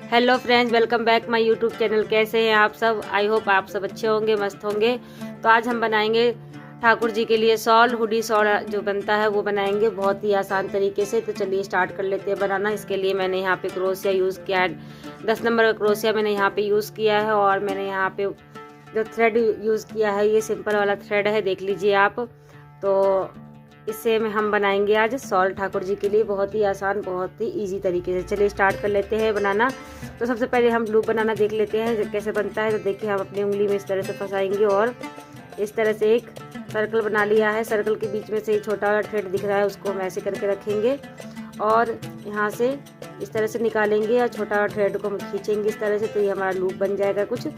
Hello friends, welcome back my YouTube channel. कैसे हैं आप सब? आई होप आप सब अच्छे होंगे, मस्त होंगे। तो आज हम बनाएंगे ठाकुर जी के लिए शॉल, हुडी शॉल जो बनता है वो बनाएंगे बहुत ही आसान तरीके से। तो चलिए स्टार्ट कर लेते हैं बनाना। इसके लिए मैंने यहाँ पे क्रोशिया यूज़ किया है, 10 नंबर का क्रोशिया मैंने यहाँ पे यूज़ किया है। और मैंने यहाँ पे जो थ्रेड यूज़ किया है ये सिंपल वाला थ्रेड है, देख लीजिए आप। तो इससे में हम बनाएंगे आज शॉल ठाकुर जी के लिए, बहुत ही आसान, बहुत ही इजी तरीके से। चलिए स्टार्ट कर लेते हैं बनाना। तो सबसे पहले हम लूप बनाना देख लेते हैं कैसे बनता है। तो देखिए, हम अपनी उंगली में इस तरह से फंसाएंगे और इस तरह से एक सर्कल बना लिया है। सर्कल के बीच में से ये छोटा वाला थ्रेड दिख रहा है, उसको हम ऐसे करके रखेंगे और यहाँ से इस तरह से निकालेंगे और छोटा वाला थ्रेड को हम खींचेंगे इस तरह से। तो ये हमारा लूप बन जाएगा कुछ।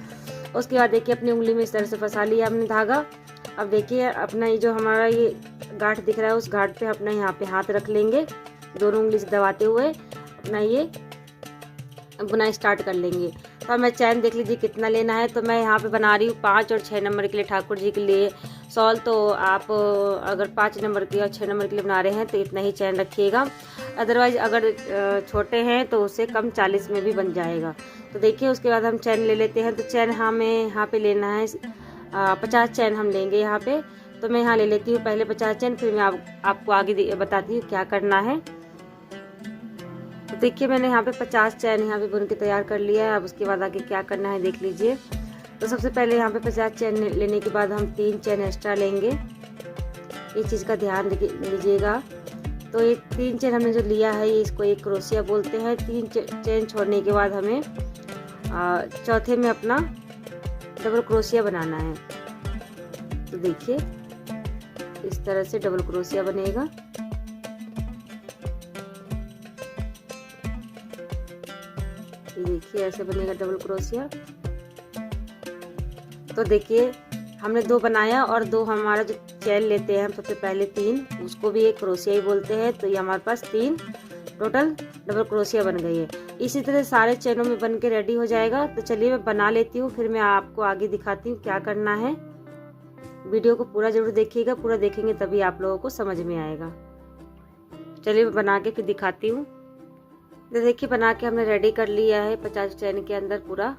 उसके बाद देखिए, अपनी उंगली में इस तरह से फंसा लिया हमने धागा। अब देखिए, अपना ये जो हमारा ये गांठ दिख रहा है, उस गांठ पे अपना यहाँ पे हाथ रख लेंगे, दोनों उंगली से दबाते हुए अपना ये बुनाई स्टार्ट कर लेंगे। तो मैं चैन देख लीजिए कितना लेना है। तो मैं यहाँ पे बना रही हूँ 5 और 6 नंबर के लिए ठाकुर जी के लिए शॉल। तो आप अगर 5 नंबर के और 6 नंबर के लिए बना रहे हैं तो इतना ही चैन रखिएगा। अदरवाइज अगर छोटे हैं तो उससे कम 40 में भी बन जाएगा। तो देखिए, उसके बाद हम चैन ले लेते हैं। तो चैन हमें यहाँ पे लेना है 50 चैन हम लेंगे यहाँ पे। तो मैं यहाँ ले लेती हूँ पहले 50 चैन, फिर मैं आपको आगे बताती हूँ क्या करना है। तो देखिए, मैंने यहाँ पे 50 चैन यहाँ पे बुन के तैयार कर लिया है। अब उसके बाद आगे क्या करना है देख लीजिए। तो सबसे पहले यहाँ पे 50 चैन लेने के बाद हम 3 चैन एक्स्ट्रा लेंगे, इस चीज़ का ध्यान लीजिएगा। तो ये 3 चैन हमने जो लिया है ये इसको एक क्रोशिया बोलते हैं। 3 चैन छोड़ने के बाद हमें चौथे में अपना डबल क्रोशिया बनाना है। तो देखिए, इस तरह से डबल क्रोशिया बनेगा। देखिए, ऐसे बनेगा डबल क्रोशिया। तो देखिए, हमने 2 बनाया और 2 हमारा जो चैन लेते हैं हम सबसे पहले 3, उसको भी एक क्रोशिया ही बोलते हैं। तो ये हमारे पास 3 टोटल डबल क्रोशिया बन गई है। इसी तरह सारे चैनों में बन के रेडी हो जाएगा। तो चलिए मैं बना लेती हूँ, फिर मैं आपको आगे दिखाती हूँ क्या करना है। वीडियो को पूरा जरूर देखिएगा, पूरा देखेंगे तभी आप लोगों को समझ में आएगा। चलिए मैं बना के फिर दिखाती हूँ। तो देखिए, बना के हमने रेडी कर लिया है। 50 चैन के अंदर पूरा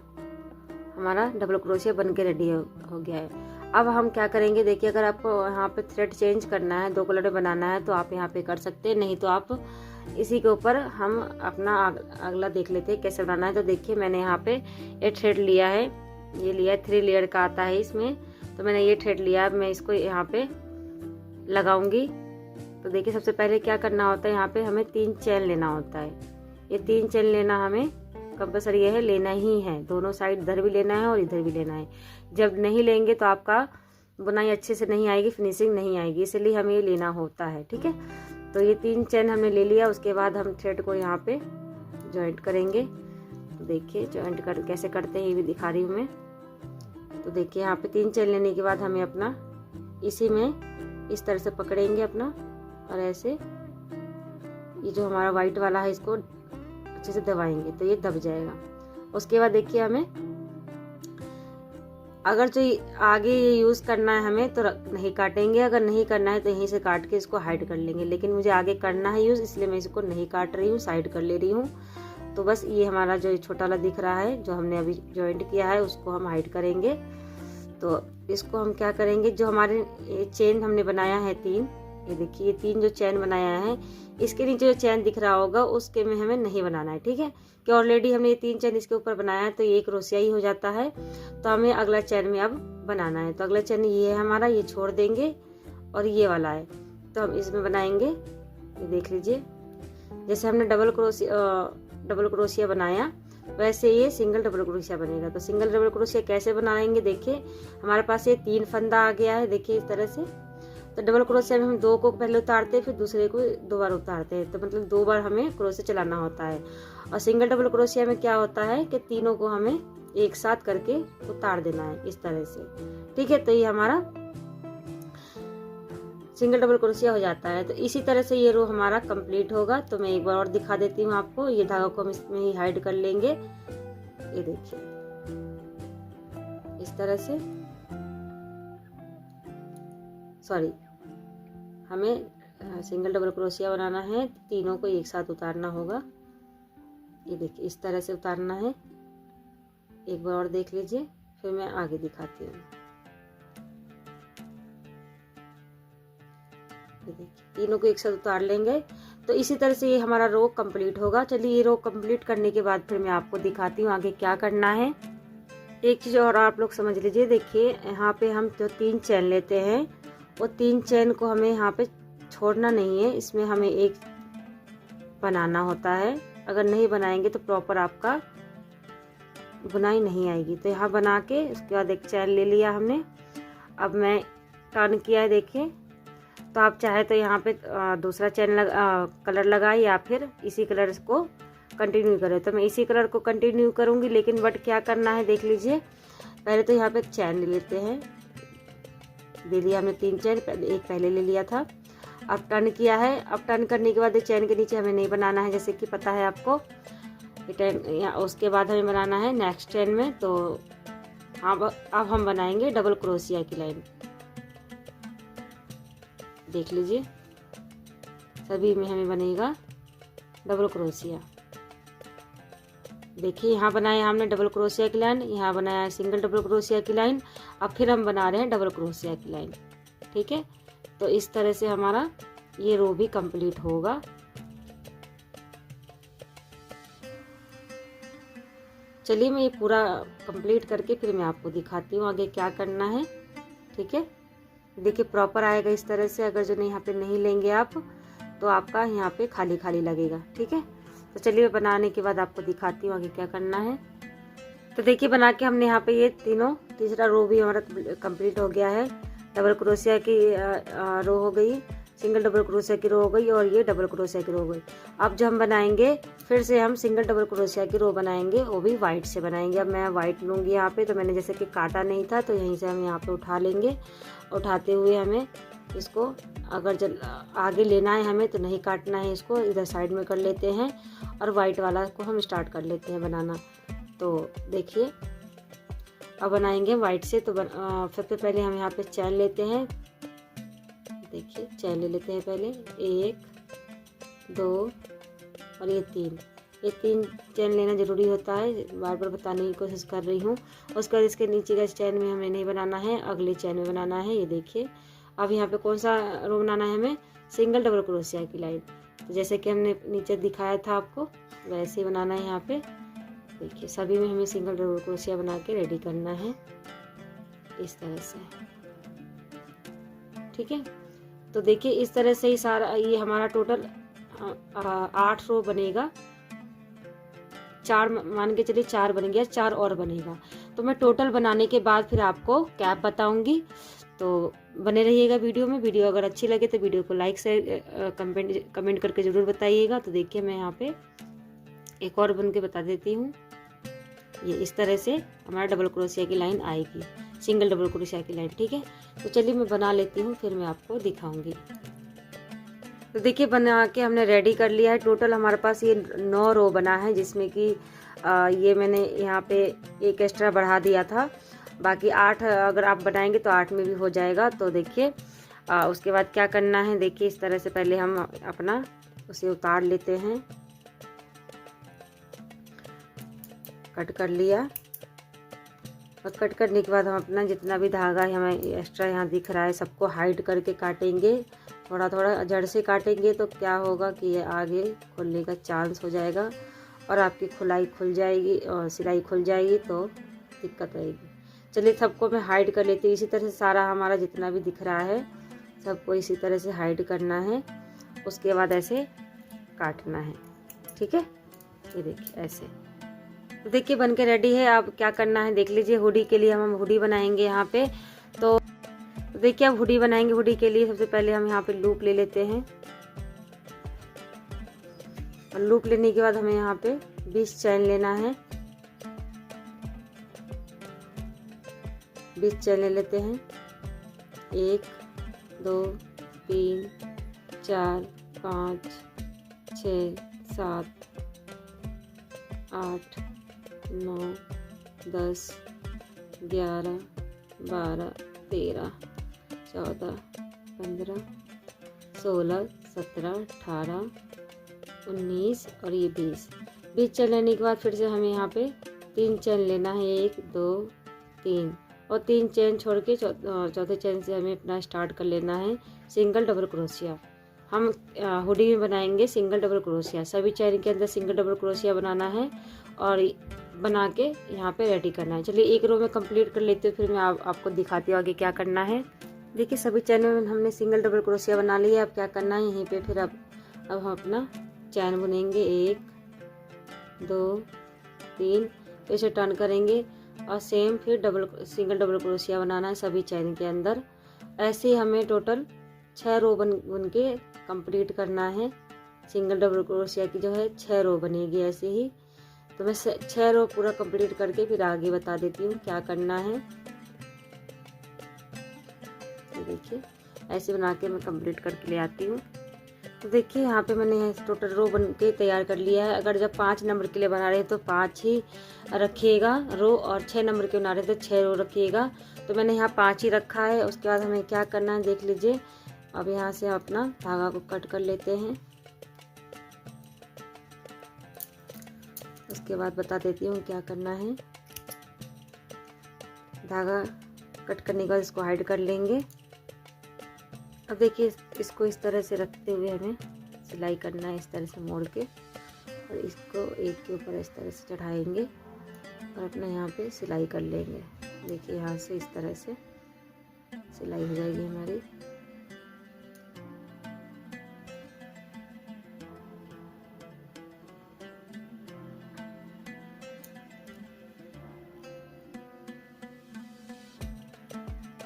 हमारा डबल क्रोशिया बन के रेडी हो गया है। अब हम क्या करेंगे, देखिए, अगर आपको यहाँ पे थ्रेड चेंज करना है, 2 कलर में बनाना है तो आप यहाँ पे कर सकते हैं, नहीं तो आप इसी के ऊपर हम अपना अगला देख लेते हैं कैसे बनाना है। तो देखिए, मैंने यहाँ पे ये थ्रेड लिया है, ये लिया है, 3 लेयर का आता है इसमें। तो मैंने ये थ्रेड लिया, मैं इसको यहाँ पे लगाऊंगी। तो देखिए, सबसे पहले क्या करना होता है, यहाँ पे हमें 3 चैन लेना होता है। ये 3 चैन लेना हमें कंपलसरी है, लेना ही है। दोनों साइड, इधर भी लेना है और इधर भी लेना है। जब नहीं लेंगे तो आपका बुनाई अच्छे से नहीं आएगी, फिनिशिंग नहीं आएगी, इसलिए हमें ये लेना होता है, ठीक है। तो ये 3 चैन हमने ले लिया। उसके बाद हम थ्रेड को यहाँ पे जॉइंट करेंगे। तो देखिए, जॉइंट कैसे करते हैं ये भी दिखा रही हूँ मैं। तो देखिए, यहाँ पे 3 चैन लेने के बाद हमें अपना इसी में इस तरह से पकड़ेंगे अपना, और ऐसे ये जो हमारा व्हाइट वाला है इसको अच्छे से दबाएंगे तो ये दब जाएगा। उसके बाद देखिए, हमें अगर जो आगे ये यूज़ करना है हमें तो नहीं काटेंगे, अगर नहीं करना है तो यहीं से काट के इसको हाइड कर लेंगे। लेकिन मुझे आगे करना है यूज़, इसलिए मैं इसको नहीं काट रही हूँ, साइड कर ले रही हूँ। तो बस ये हमारा जो छोटा वाला दिख रहा है जो हमने अभी जॉइंट किया है उसको हम हाइड करेंगे। तो इसको हम क्या करेंगे, जो हमारे चेन हमने बनाया है 3, ये देखिए, ये 3 जो चैन बनाया है, इसके नीचे जो चैन दिख रहा होगा उसके में हमें नहीं बनाना है, ठीक है। कि ऑलरेडी हमने ये 3 चैन इसके ऊपर बनाया है तो ये एक क्रोशिया ही हो जाता है। तो हमें अगला चैन में अब बनाना है। तो अगला चैन ये है हमारा, ये छोड़ देंगे और ये वाला है तो हम इसमें बनाएंगे। ये देख लीजिए, जैसे हमने डबल क्रोशिया बनाया वैसे ये सिंगल डबल क्रोशिया बनेगा। तो सिंगल डबल क्रोशिया कैसे बनाएंगे, देखिए, हमारे पास ये 3 फंदा आ गया है, देखिए इस तरह से। तो डबल क्रोशिया में हम 2 को पहले उतारते हैं, फिर दूसरे को 2 बार उतारते हैं। तो मतलब 2 बार हमें क्रोशिया चलाना होता है। और सिंगल डबल क्रोशिया में क्या होता है कि तीनों को हमें एक साथ करके उतार देना है इस तरह से, ठीक है। तो ये हमारा सिंगल डबल क्रोशिया हो जाता है। तो इसी तरह से ये रो हमारा कंप्लीट होगा। तो मैं एक बार और दिखा देती हूँ आपको। ये धागा को हम इसमें ही हाइड कर लेंगे, ये देखिए इस तरह से। सॉरी, हमें सिंगल डबल क्रोशिया बनाना है, तीनों को एक साथ उतारना होगा। ये देखिए इस तरह से उतारना है। एक बार और देख लीजिए, फिर मैं आगे दिखाती हूँ। ये देखिए तीनों को एक साथ उतार लेंगे तो इसी तरह से ये हमारा रो कंप्लीट होगा। चलिए ये रो कंप्लीट करने के बाद फिर मैं आपको दिखाती हूँ आगे क्या करना है। एक चीज और आप लोग समझ लीजिए, देखिए यहाँ पे हम जो 3 चैन लेते हैं वो 3 चैन को हमें यहाँ पे छोड़ना नहीं है, इसमें हमें एक बनाना होता है। अगर नहीं बनाएंगे तो प्रॉपर आपका बुनाई नहीं आएगी। तो यहाँ बना के उसके बाद एक चैन ले लिया हमने। अब मैं टर्न किया है, देखिए। तो आप चाहे तो यहाँ पे दूसरा चैन कलर लगाए या फिर इसी कलर को कंटिन्यू करें। तो मैं इसी कलर को कंटिन्यू करूँगी, लेकिन बट क्या करना है देख लीजिए। पहले तो यहाँ पे चैन ले लेते हैं, ले लिया हमने 3 चैन, एक पहले ले लिया था। अब टर्न किया है। अब टर्न करने के बाद चैन के नीचे हमें नहीं बनाना है, जैसे कि पता है आपको। उसके बाद हमें बनाना है नेक्स्ट चैन में। तो अब हम बनाएंगे डबल क्रोशिया की लाइन। देख लीजिए सभी में हमें बनेगा डबल क्रोशिया। देखिए यहाँ बनाया हमने डबल क्रोशिया की लाइन, यहाँ बनाया है सिंगल डबल क्रोशिया की लाइन। अब फिर हम बना रहे हैं डबल क्रोशिया की लाइन। ठीक है, तो इस तरह से हमारा ये रो भी कंप्लीट होगा। चलिए मैं ये पूरा कंप्लीट करके फिर मैं आपको दिखाती हूँ आगे क्या करना है। ठीक है, देखिए प्रॉपर आएगा इस तरह से। अगर जो यहाँ पे नहीं लेंगे आप तो आपका यहाँ पे खाली खाली लगेगा। ठीक है, तो चलिए बनाने के बाद आपको दिखाती हूँ आगे क्या करना है। तो देखिए बना के हमने यहाँ पे ये तीसरा रो भी हमारा कंप्लीट हो गया है। डबल क्रोशिया की रो हो गई, सिंगल डबल क्रोशिया की रो हो गई और ये डबल क्रोशिया की रो हो गई। अब जो हम बनाएंगे फिर से हम सिंगल डबल क्रोशिया की रो बनाएंगे, वो भी वाइट से बनाएंगे। अब मैं वाइट लूँगी यहाँ पे। तो मैंने जैसे कि काटा नहीं था तो यहीं से हम यहाँ पे उठा लेंगे। उठाते हुए हमें इसको अगर आगे लेना है हमें तो नहीं काटना है, इसको इधर साइड में कर लेते हैं और वाइट वाला को हम स्टार्ट कर लेते हैं बनाना। तो देखिए अब बनाएंगे वाइट से। तो सबसे पहले हम यहाँ पे चैन लेते हैं। देखिए चैन ले लेते हैं पहले, 1 2 और ये 3। ये 3 चैन लेना ज़रूरी होता है, बार बार बताने की कोशिश कर रही हूँ। उसके बाद इसके नीचे का चैन में हमें नहीं बनाना है, अगले चैन में बनाना है। ये देखिए अब यहाँ पे कौन सा रो बनाना है हमें, सिंगल डबल क्रोशिया की लाइन। तो जैसे कि हमने नीचे दिखाया था आपको वैसे ही बनाना है यहाँ पे। देखिए सभी में हमें सिंगल डबल क्रोशिया बना के रेडी करना है इस तरह से। ठीक है, तो देखिए इस तरह से ही सारा ये हमारा टोटल 8 रो बनेगा। 4 मान के चलिए 4 बन गया, 4 और बनेगा। तो मैं टोटल बनाने के बाद फिर आपको कैप बताऊंगी। तो बने रहिएगा वीडियो में। वीडियो अगर अच्छी लगे तो वीडियो को लाइक से कमेंट करके ज़रूर बताइएगा। तो देखिए मैं यहाँ पे एक और बन के बता देती हूँ। ये इस तरह से हमारा डबल क्रोशिया की लाइन आएगी, सिंगल डबल क्रोशिया की लाइन। ठीक है, तो चलिए मैं बना लेती हूँ फिर मैं आपको दिखाऊंगी। तो देखिए बना के हमने रेडी कर लिया है। टोटल हमारे पास ये 9 रो बना है, जिसमें कि ये मैंने यहाँ पे एक एक्स्ट्रा बढ़ा दिया था। बाकी 8 अगर आप बनाएंगे तो 8 में भी हो जाएगा। तो देखिए उसके बाद क्या करना है, देखिए इस तरह से पहले हम अपना उसे उतार लेते हैं। कट कर लिया और कट करने के बाद हम अपना जितना भी धागा हमें एक्स्ट्रा यहाँ दिख रहा है सबको हाइड करके काटेंगे। थोड़ा थोड़ा जड़ से काटेंगे तो क्या होगा कि ये आगे खुलने का चांस हो जाएगा और आपकी खुलाई खुल जाएगी और सिलाई खुल जाएगी तो दिक्कत आएगी। चलिए सबको मैं हाइड कर लेती हूँ। इसी तरह से सारा हमारा जितना भी दिख रहा है सबको इसी तरह से हाइड करना है। उसके बाद ऐसे काटना है। ठीक है, ये देखिए ऐसे। तो देखिए बन के रेडी है। अब क्या करना है देख लीजिए। हुडी के लिए हम हुडी बनाएंगे यहाँ पे। तो देखिए अब हुडी बनाएंगे। हुडी के लिए सबसे पहले हम यहाँ पे लूप ले लेते हैं और लूप लेने के बाद हमें यहाँ पे 20 चैन लेना है। 20 चैन ले लेते हैं। 1 2 3 4 5 6 7 8 9 10 11 12 13 14 15 16 17 18 19 और ये 20। 20 चेन लेने के बाद फिर से हमें यहाँ पे 3 चेन लेना है, 1 2 3, और 3 चेन छोड़ के चौथे चेन से हमें अपना स्टार्ट कर लेना है सिंगल डबल क्रोशिया। हम हुडी में बनाएंगे सिंगल डबल क्रोशिया, सभी चेन के अंदर सिंगल डबल क्रोशिया बनाना है और बना के यहाँ पे रेडी करना है। चलिए एक रो में कंप्लीट कर लेते हो, फिर मैं आपको दिखाती हूँ आगे क्या करना है। देखिए सभी चैन में हमने सिंगल डबल क्रोशिया बना लिया। अब क्या करना है, यहीं पे फिर अब हम अपना चैन बुनेंगे, 1 2 3, फिर से टर्न करेंगे और सेम फिर सिंगल डबल क्रोशिया बनाना है सभी चैन के अंदर। ऐसे ही हमें टोटल 6 रो बुन के कंप्लीट करना है। सिंगल डबल क्रोशिया की जो है 6 रो बनेगी ऐसे ही। तो मैं 6 रो पूरा कंप्लीट करके फिर आगे बता देती हूँ क्या करना है। तो देखिए ऐसे बना के मैं कंप्लीट करके ले आती हूँ। तो देखिए यहाँ पे मैंने टोटल रो बन के तैयार कर लिया है। अगर जब 5 नंबर के लिए बना रहे हैं तो 5 ही रखिएगा रो, और 6 नंबर के बना रहे हैं तो 6 रो रखिएगा। तो मैंने यहाँ 5 ही रखा है। उसके बाद हमें क्या करना है देख लीजिए। अब यहाँ से अपना धागा को कट कर लेते हैं। उसके बाद बता देती हूँ क्या करना है। धागा कट करने के बाद इसको हाइड कर लेंगे। अब देखिए इसको इस तरह से रखते हुए हमें सिलाई करना है, इस तरह से मोड़ के, और इसको एक के ऊपर इस तरह से चढ़ाएंगे और अपना यहाँ पे सिलाई कर लेंगे। देखिए यहाँ से इस तरह से सिलाई हो जाएगी हमारी।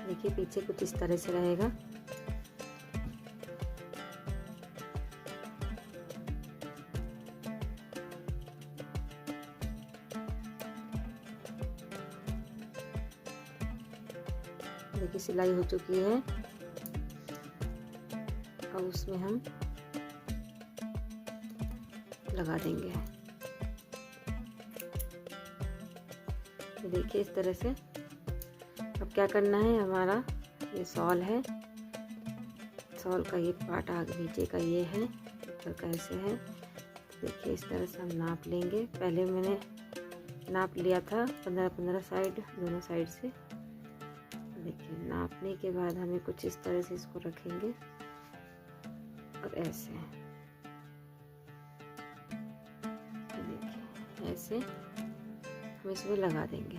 देखिए पीछे कुछ इस तरह से रहेगा। देखिए सिलाई हो चुकी है। अब उसमें हम लगा देंगे। देखिए इस तरह से। अब क्या करना है, हमारा ये शॉल है, शॉल का ये पार्ट आगे नीचे का ये है, ऊपर का ऐसे है। देखिए इस तरह से हम नाप लेंगे। पहले मैंने नाप लिया था 15-15 साइड, दोनों साइड से। देखिए नापने के बाद हमें कुछ इस तरह से इसको रखेंगे और ऐसे, देखिए ऐसे हम इसमें लगा देंगे।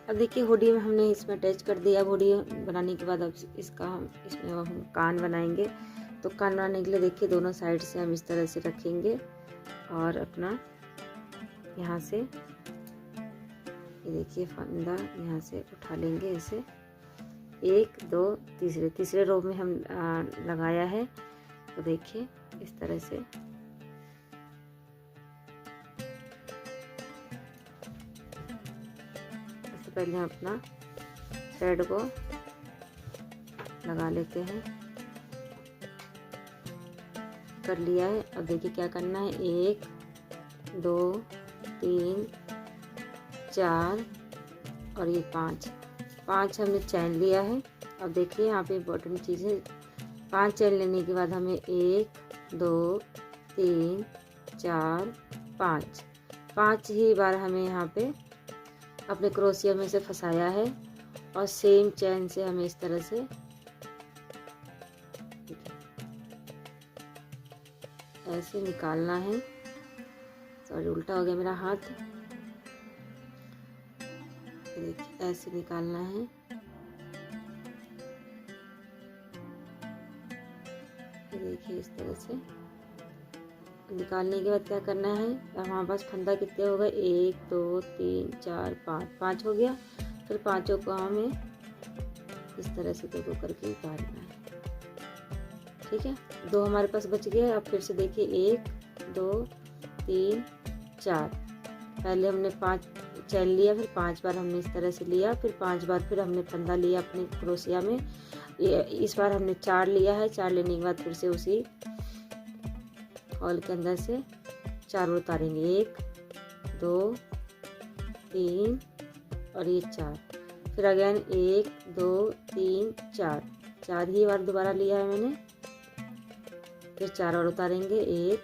अब देखिए हुडी में हमने इसमें अटैच कर दिया। अब हुडी बनाने के बाद अब इसमें हम कान बनाएंगे। तो कान बनाने के लिए देखिए दोनों साइड से हम इस तरह से रखेंगे और अपना यहाँ से ये देखिए फंदा यहाँ से उठा लेंगे ऐसे। 1 2 तीसरे रो में हम लगाया है। तो देखिए इस तरह से सबसे पहले हम अपना थ्रेड को लगा लेते हैं। कर लिया है। अब देखिए क्या करना है, 1 2 3 4 और ये 5 हमने चैन लिया है। अब देखिए यहाँ पे इम्पोर्टेंट चीज़ है, 5 चैन लेने के बाद हमें 1 2 3 4 5 ही बार हमें यहाँ पे अपने क्रोशिया में से फंसाया है और सेम चैन से हमें इस तरह से ऐसे निकालना है। सॉरी उल्टा हो गया मेरा हाथ। देखिए ऐसे निकालना है। देखिए इस तरह से निकालने के बाद क्या करना है, हमारे पास फंदा कितने हो गए, 1 2 3 4 5 हो गया। फिर पांचों को हमें इस तरह से दो करके उतारना है। ठीक है, 2 हमारे पास बच गए। अब फिर से देखिए 1 2 3 4, पहले हमने 5 चैन लिया, फिर 5 बार हमने इस तरह से लिया, फिर 5 बार फिर हमने फंदा लिया अपने क्रोशिया में। इस बार हमने 4 लिया है। 4 लेने के बाद फिर से उसी हॉल के अंदर से 4 उतारेंगे, 1 2 3 और ये 4। फिर अगेन 1 2 3 4 ही बार दोबारा लिया है मैंने। फिर 4 और उतारेंगे, 1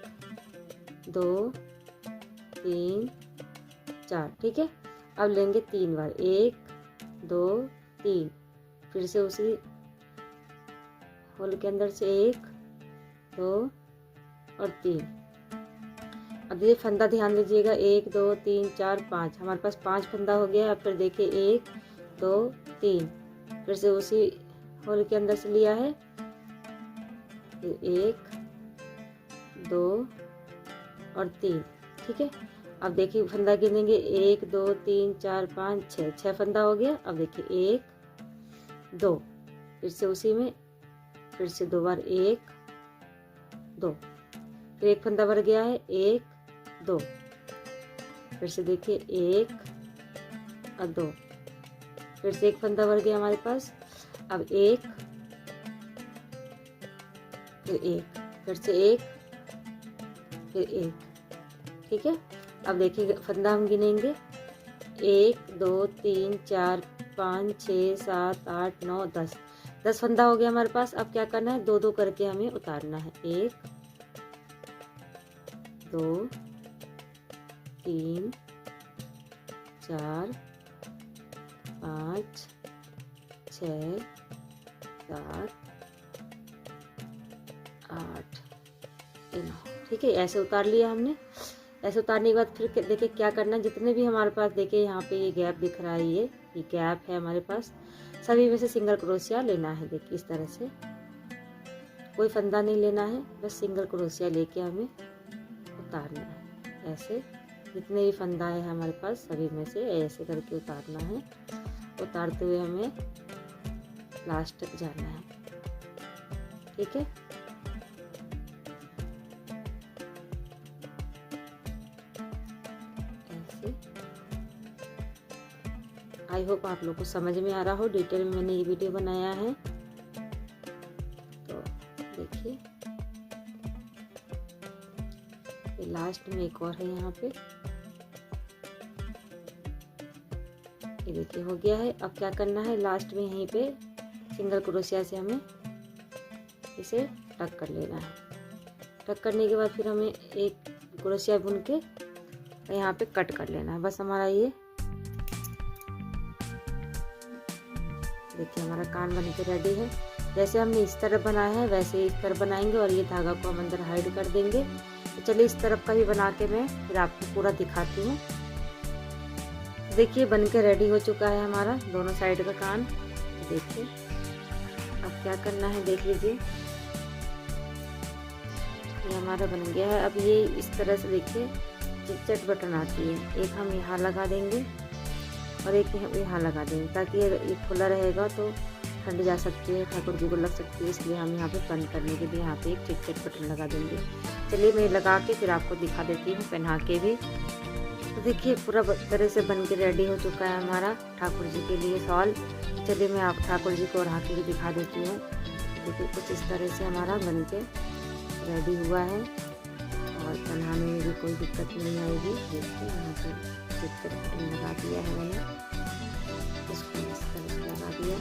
2 3 4, ठीक है। अब लेंगे 3 बार, 1 2 3, फिर से उसी होल के अंदर से 1 2 और 3। अब ये फंदा ध्यान दीजिएगा, 1 2 3 4 5, हमारे पास 5 फंदा हो गया। अब फिर देखिए 1 2 3, फिर से उसी होल के अंदर से लिया है, फिर 1 2 और 3, ठीक है। अब देखिए फंदा गिनेंगे, 1 2 3 4 5 6, 6 फंदा हो गया। अब देखिए 1 2, फिर से उसी में फिर से 2 बार, 1 2, फिर एक फंदा भर गया है, 1 2, फिर से देखिए 1 और 2, फिर से एक फंदा भर गया हमारे पास। अब 1 फिर 1, फिर से 1 फिर 1, ठीक है। अब देखिए फंदा हम गिनेंगे, 1 2 3 4 5 6 7 8 9 10, 10 फंदा हो गया हमारे पास। अब क्या करना है, 2 2 करके हमें उतारना है, 1 2 3 4 5 6 7 8 9, ठीक है। ऐसे उतार लिया हमने। ऐसे उतारने के बाद फिर देखिए क्या करना है, जितने भी हमारे पास देखिए यहाँ पे ये गैप दिख रहा है, ये गैप है हमारे पास, सभी में से सिंगल क्रोशिया लेना है। देखिए इस तरह से, कोई फंदा नहीं लेना है, बस सिंगल क्रोशिया लेके हमें उतारना है। ऐसे जितने भी फंदा है हमारे पास सभी में से ऐसे करके उतारना है। उतारते हुए हमें लास्ट तक जाना है, ठीक है। ऐसे आई होप आप लोग को समझ में आ रहा हो, डिटेल में मैंने ये वीडियो बनाया है। तो देखिए लास्ट में एक और है यहाँ पे, ये देखिए हो गया है। अब क्या करना है, लास्ट में यहीं पे सिंगल क्रोशिया से हमें इसे टक कर लेना है। टक करने के बाद फिर हमें एक क्रोशिया बुन के यहाँ पे कट कर लेना है। बस हमारा ये देखिए हमारा कान बन के रेडी है। जैसे हमने इस तरफ बनाया है वैसे इस तरफ बनाएंगे और ये धागा को हम अंदर हाइड कर देंगे। तो चलिए इस तरफ का भी बना के मैं फिर आपको पूरा दिखाती हूँ। देखिए बन के रेडी हो चुका है हमारा दोनों साइड का कान। देखिए अब क्या करना है देख लीजिए, ये हमारा बन गया है। अब ये इस तरह से देखिए चिट बटन आती है, एक हम यहाँ लगा देंगे और एक यहाँ लगा देंगे ताकि ये खुला रहेगा तो ठंड जा सकती है, ठाकुर जी को लग सकती है, इसलिए हम यहाँ पे बंद करने के लिए यहाँ पे एक चिट बटन लगा देंगे। चलिए मैं लगा के फिर आपको दिखा देती हूँ पहना के भी। तो देखिए पूरा तरह से बन के रेडी हो चुका है हमारा ठाकुर जी के लिए शॉल। चलिए मैं आप ठाकुर जी को ओढ़ा के भी दिखा देती हूँ। देखिए कुछ इस तरह से हमारा बन के रेडी हुआ है और बनाने में भी कोई दिक्कत नहीं आएगी। देखिए यहाँ पे चिट बटन लगा दिया है मैंने, इसको इस तरह से लगा दिया।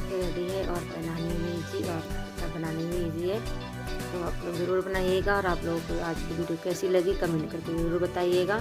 रेडी है और बनाने में इजी और बनाने में इजी है। तो आप लोग ज़रूर बनाइएगा और आप लोगों को आज की वीडियो कैसी लगी कमेंट करके ज़रूर बताइएगा।